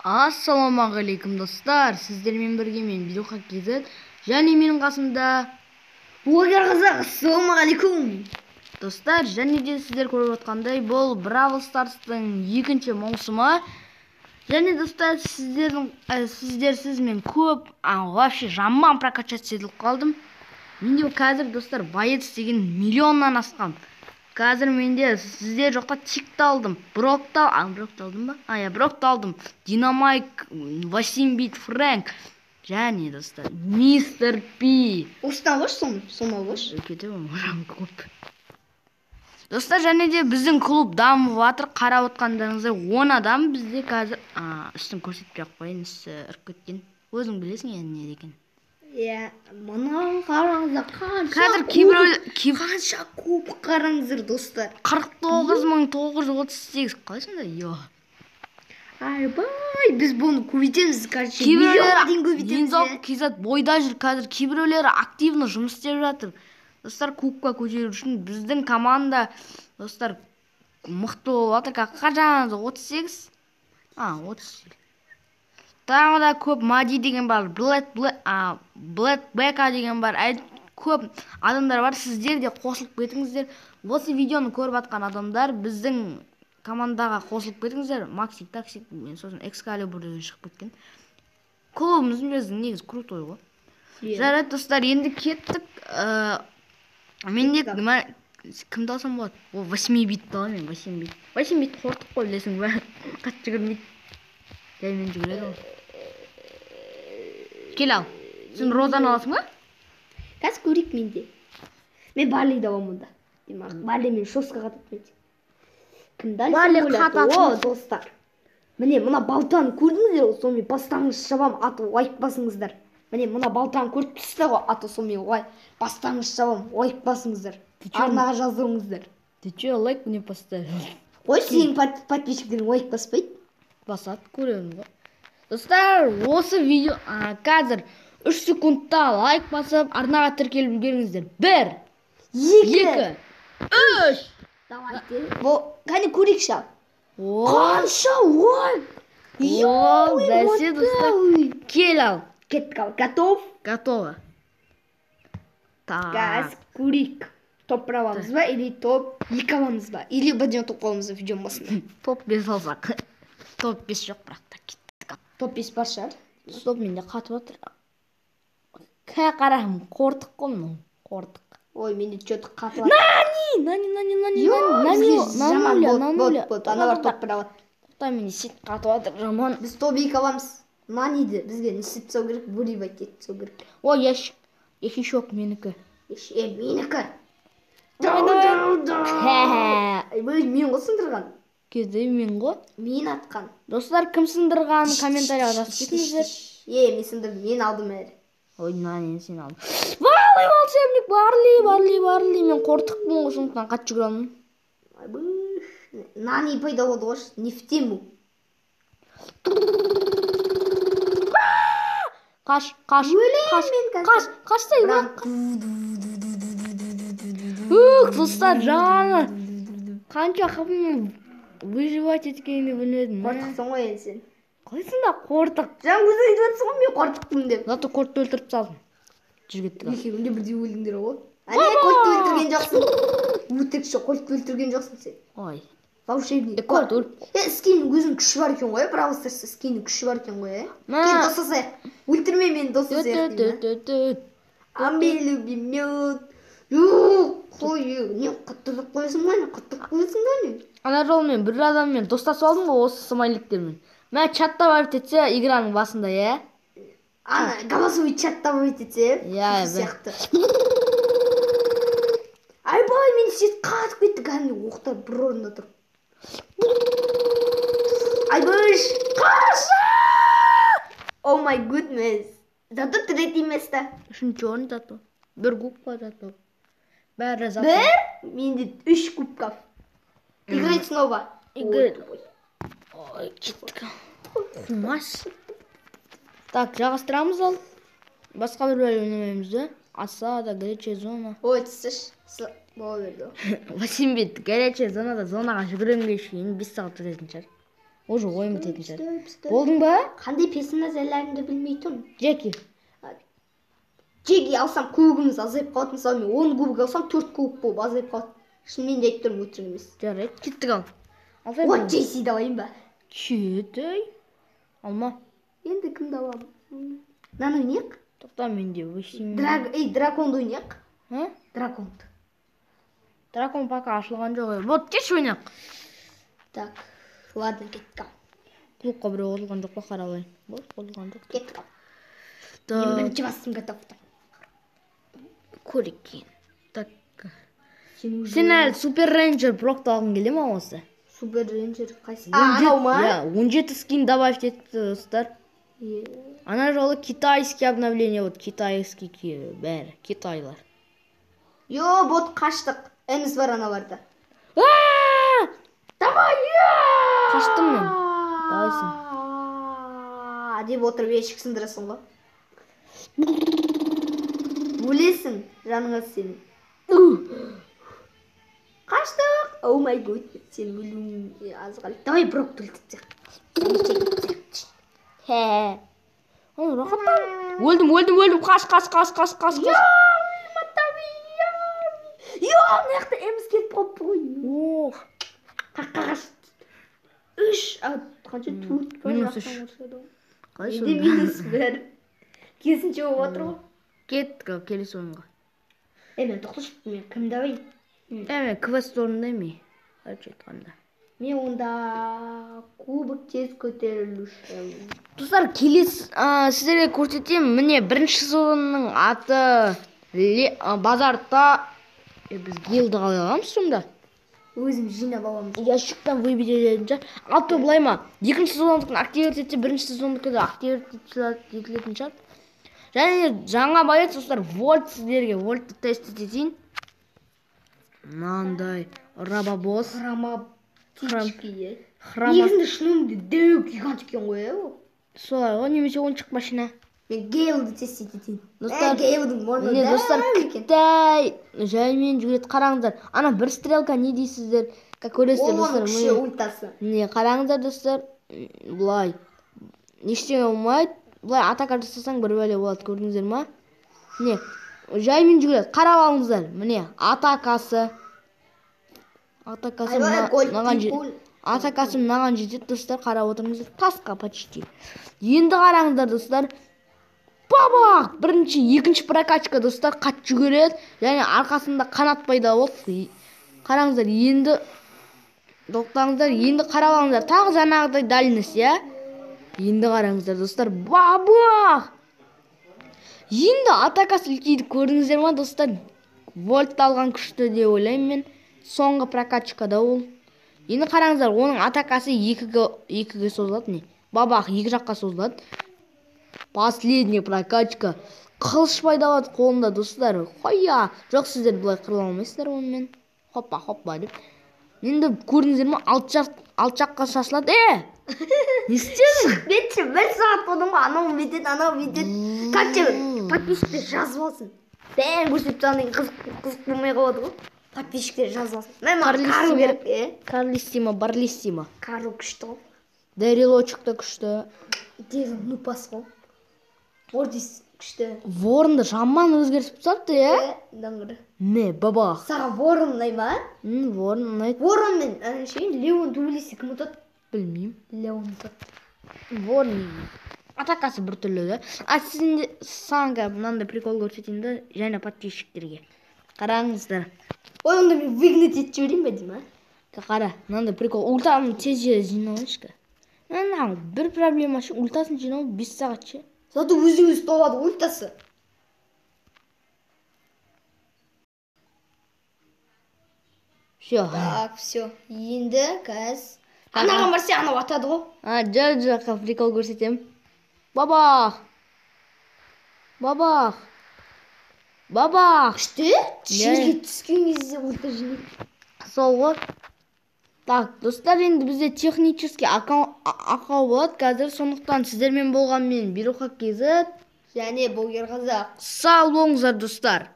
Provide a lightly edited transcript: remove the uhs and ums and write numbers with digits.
Ассалаумағалейкум достар, сіздермен бірге мен Видеоқа KZ және менің қасымда блогер қазақ. Ассалаумағалейкум достар, және де сіздер көріп отқандай бұл Бравл Старстың екінші маусымы. Және достар, сіздерсіз мен көп вообще жаман прокачаться етіліп қалдым. Менде қазір достар боец деген миллионнан асқан. Қазір менде сіздер жоқта тикті алдым, брокты алдым ба? Брокты алдым. Динамайк, 8 бит Фрэнк және достар Мистер Пи. Осыдан қош, соны қош. Көп. Достар, және де біздің клуб дамып жатыр. Қарап отқандарыңыздар 10 адам бізде қазір. Үстін көрсетпей ақ қояйын, үсті ұрып кеткен. Өзің білесің енді не деген. Мына қараңыздар, қанша көп қараңыздар достар. 49.938. Қалай сонда? Айбай, біз бұны көбейтеміз, короче, миллионға дейін көбейтеміз. KZ бойда жүр қазір, кейбіреулері активно жұмыс істеп жатыр. Достар, кубка көтеру үшін біздің команда достар мықты болып жатыр. Қаншаңыз 38? 38. Тағы да көп Мади деген бар, Блэк Бека деген бар, көп адамдар бар. Сіздер де қосылып кетіңіздер. Осы видеоны көріп атқан адамдар біздің командаға қосылып кетіңіздер. Максик, Таксик, сосын Экскалибурден шығып кеткен. Клубымыздың өзі негізі крутой ғой. Жарайды достар, енді кеттік. Менде кімді алсам болады? 8 битті аламын мен, 8 бит. 8 бит қортық қой, білесің бе? Қатты жүгірмейді. Жаймен жүгіреді ғой. Кел ал. Сен Розаны аласың ба? Қазір көрейік менде. Мен Барлиді аламын да. Барли мен шосқа қататмайды. Кімді алсам ойлады? О, достар. Міне, мына балтаны көрдіңіздер, сонымен бастаңыз шабам, аты лайк басыңыздар. Міне, мына балтаны көріп түсті ғой, аты сонымен бастаңыз шабам, лайк басыңыздар. Арнаға жаздырыңыздар. Ты че, лайк не поставил? Ой, сенің подписчиктерің лайк баспайды? Басады, көремін ғой. Достар, осы видео қазір 3 секундта лайк басып, арнаға тіркеліп үлгеріңіздер. 1, 2, 3. Давайте. Қане көрейік шал. Қанша лайк? Бәсе, достар. Кел ал. Кеттік ал. Готов? Готово. Қазір көрейік. Топ бір аламыз ба, или топ 2 аламыз ба? Или бірден топ аламыз ба видеоның басында? Топ 5 алсақ. Топ 5 жоқ, бірақ та кеттік. Топ 5 бар шығар. Стоп, менде қатып отыр. Қарағым, қортық қой мынау. Қортық. Ой, менде что-то қатып отыр. Нани. Бот. Аналар топ бір алады. Тоқта, менде сет қатып отыр, жаман. Біз топ 2 аламыз. Наниді бізге не істеп тастау керек, выливать етіп тастау керек. Ой, ящик. Ящичок менікі. Менікі. Ой, мен ғой сындырған. Кезде мен ғой. Мен атқан. Достар, кім сындырған комментарияға жазып кетіңіздер. Мен сындырдым, мен алдым әрі. Ой, Нани, сен алдың. Волшебник, Барли. Мен қортықпын ғой, сондықтан қатты жүгіре алмаймын. Нани пайда болды ғой, не в тему. Қаштай ба? Достар, жаңа қанша қапымен выживать еткеніңді білмедім. Қортықсың ғой енді сен. Қалайсың да қортық? Жаңа өзің айтып жатсың ғой, мен қортықпын деп. Зато қортты өлтіріп салдым. Жүр кеттік. Екеуінде бірдей өлдіңдер ғой. Әне, қортты өлтірген жоқсың. Өтекші, қортты өлтірген жоқсың сен. Ой. Волшебник. Қорт өліп. Скиннің өзінің күші бар екен ғой, Бравл Старста скиннің күші бар екен ғой. Кел досасайық. Өлтірме мені досасайық деймін. Амбелюби мед. Қой, не құттық қойсың ба, не құттық қойсың ба не? Ана жолмен бір адаммен достасып алдым ғой, осы смайликтермен. Мен чатта барып етсе, играның басында, Ана, голосовой чатта барып етсе, сияқты. Айбай, мен сет қатып кетті, кәдімгі оқтар бір орында тұр. Айбаш, қаша! О май гуднес. Зато третий место. Үшінші орын зато. Бір кубка зато. Бәрі зато. Бір? Менде 3 кубков. Играть снова. Играть. Ой, кеттік. Қумас. Так, жалғастырамыз ал. Басқа бір бәлі ойнамаймыз да. Осада, горячая зона. Ой, түсіш. Бола берді. 8 бит горячая зонада зонаға жүгірімге шейін 5 сағат өтетін шығар. Уже ойым бітетін шығар. Болдың ба? Қандай персонаждарды білмей тұрмын. Джеки. Джеки алсам кубогымыз азайып қалады. Мысалы мен 10 кубок алсам 4 кубок болып азайып қалады. Шынымен де айтып тұрмын, өтірік емес. Жарайды, кеттік ал. Вот Джейси давайын ба? Кет, алма. Енді кімді аламын? Наны ойнайық? Тоқта менде өсеймін. Драконды ойнайық. Драконды. Дракон пока ашылған жоқ. Вот, кеш ойнайық. Так, ладно, кеттік ал. Клубқа біреу қосылған жоқ па, қаралайын. Бол, қосылған жоқ. Кеттік ал. Мен бірінші басым готовтым. Көрейік кейін. Так. Сен әлі Супер Рейнджер Брокты алғың келе ма осы? Супер Рейнджер қайсы? Анау ма? 17 скин добавить етті, достар. Ана жолы китайский обновление, вот китайский бәрі, китайлар. Йо, бот қаштық. Әміз бар аналарда. Давай! Қаштым мен. Давайсың. Деп отырып ешік сындырасың ғой. Өлесің, жаныңа сенің. Қаштық! Оу май гуд, сен өлуің аз қалды. Давай Брокты өлтіртсек. Өлдім, қаш. Йо, мынақты әміз кетіп қалыпты ғой. Қаққағаш. 3, қанша 4 бар жақтан ұрсады ғой. Енді минус бәрі. Кесінше болып отыр ғой. Кеттік ал, келесі ойынға. Мен тоқташы, мен кімді алайын? Мен квест орындаймын. Әлбетте айтқанда. Мен онда кубок тез көтерілуші. Достар, келесі сіздерге көрсетемін. Міне бірінші сезонның аты базарда. Біз гилді қалай аламыз сонда? Өзім жинап аламыз. Ящиктан выбить ететін шығар. Алты былай ма? Екінші сезондықын активировать етсе, бірінші сезондықы да активировать етілетін шығар. Және жаңа боец, достар, вольт сіздерге вольтты тест етейін. Мынандай робобосс. Птички. Негізінде шынымды дөу гигант екен ғой, солай ғой, немесе ойыншық машина. Мен Гейлді тест етейін. Гейлдің морды дәу екен. Қытай жаймен жүгіреді, қараңыздар. Ана бір стрелка не дейсіздер? Көресіздер, достар. Ол оның күші ультасы. Не, қараңыздар, достар. Бұлай. Ештеңе болмайды. Бұлай атака жасасаң бір бәле болады, көрдіңіздер ма? Не, жаймен жүгіреді. Қарап алыңыздар. Міне, атакасы мынаған жетеді, достар. Қарап отырыңыздар. Тасқа почти. Енді қараңыздар, достар. Бабақ! Бірінші, екінші прокачка, достар, қат жүгіреді. Және арқасында қанат пайда болды. Қараңыздар, енді тоқтаңыздар, енді қарап алыңыздар. Тағы жаңағыдай дальность, Енді қараңыздар, достар. Бабақ! Енді атакасы үлкейді, көрдіңіздер ма, достар? Вольт алған күшті де ойлаймын мен. Соңғы прокачкада ол. Енді қараңыздар, оның атакасы 2-ге созылады, не? Бабақ 2 жаққа созылады. Последняя прокачка. Қылыш пайда болады қолында, достар. Қоя. Жоқ, сіздер бұлай қырыла алмайсыздар онымен. Хоппа деп. Енді көрдіңіздер ма, алчаққа шашылады. Не істедің? Бетші, бір сағат болдым ғой, анау бүйтеді. Қатшы, подписчиктер жазып алсын. Бәрін көрсетіп тұрғаннан кейін қызық болмай қалады ғой. Подписчиктер жазып алсын. Мен Карл керек, Барлиссимо. Карл күшті ғой. Дәрилочек та күшті. Дезін нупас ғой. Мордис күшті. Ворынды жаман өзгерісіп тастапты, Даңғыры. Не, бабақ. Саға ворын ұнай ма? Ворын ұнайды. Ворын мен Леон Дублиси кім ұтады? Білмеймін. Леон ұтады. Ворын. Атакасы бір түрлі, да? Сізінде саңға мынандай прикол көрсетейін да, және подписчиктерге. Қараңыздар. Ой, онда мен выгнать етіп жіберейін бе дейм, Қара, мынандай прикол. Ультаны тез жиналайыншы. Бір проблема ше, ультасын жинау 5 сағат ше. Зато өзіңіз толады ультасы. Все. Так, все. Енді кәз. Анаған барсе, анау атады ғой. Жаққа прикол көрсетем. Бабақ. Күшті? Жерге түскен кезде ульта жинайды. Сол ғой. Так, достар, енді бізде технически ақау болады қазір, сондықтан сіздермен болған мен Беруха KZ және Блогер Қазақ. Сау болыңыздар, достар.